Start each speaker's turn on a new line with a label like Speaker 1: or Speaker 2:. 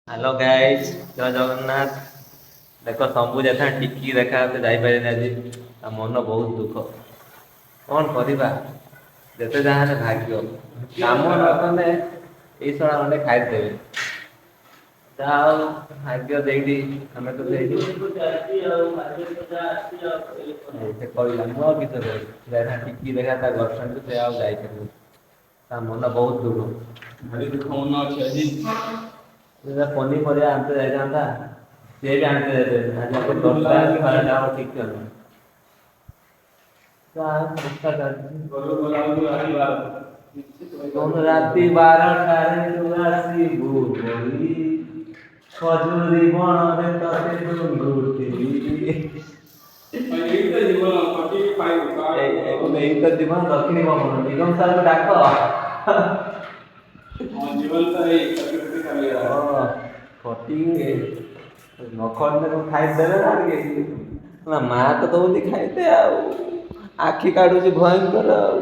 Speaker 1: Hello guys, ଜୟ ଜଗନ୍ନାଥ। ଦେଖ ଶମ୍ଭୁ ଯେଥା ଟିକି ଦେଖା ଯାଇପାରିନି ଆଜି। ତା ମନ ବହୁତ ଦୁଃଖ। କ'ଣ କରିବା, ଯେତେ ଯାହା ହେଲେ ଭାଗ୍ୟ। କାମ ନ କଲେ ଏଇ ଶଳା ଗଣ୍ଡେ ଖାଇଦେବେ। ଯାହା ହଉ ଭାଗ୍ୟ ଦେଇଛି ଆମେ ତ ସେଇଠି। ସେ କହିଲା ମୁଁ ଆଉ କିଛି କହିବି ଯେଥା ଟିକି ଦେଖା ତା ଗର୍ଲଫ୍ରେଣ୍ଡ ସେ ଆଉ ଯାଇପାରିବ। ତା ମନ ବହୁତ ଦୁଃଖ। ଭାରି ଦୁଃଖ ମନ ଅଛି ଆଜି। ପନିପରିବା ଆଣିତେ ଯାଇଥାନ୍ତା, ସିଏ ବି ଆଣିତେ ଯାଇପାରିବନି। ଆଜି ଆମେ ଦଶଟା ଖରାଟା ହବ ଠିକ୍ କରୁନୁ। ରାତି 12ଟାରେ ତୁ ଆସିବୁ ବୋଲି ଖଜୁରୀ ବଣରେ ତତେ ଢୁଙ୍ଗୁଥିବି। ଏଇ ତ ଜୀବନ ଦକ୍ଷିଣୀ ପବନ। ନିଗମ ସାର୍ଙ୍କୁ ଡାକ। ଖଟିକି ନ ଖଟିଲେ କଣ ଖାଇଦେବେ ନା ଟିକେ। ନା ମା ତ ଦଉନି ଖାଇତେ ଆଉ, ଆଖି କାଢୁଛି ଭୟଙ୍କର ଆଉ।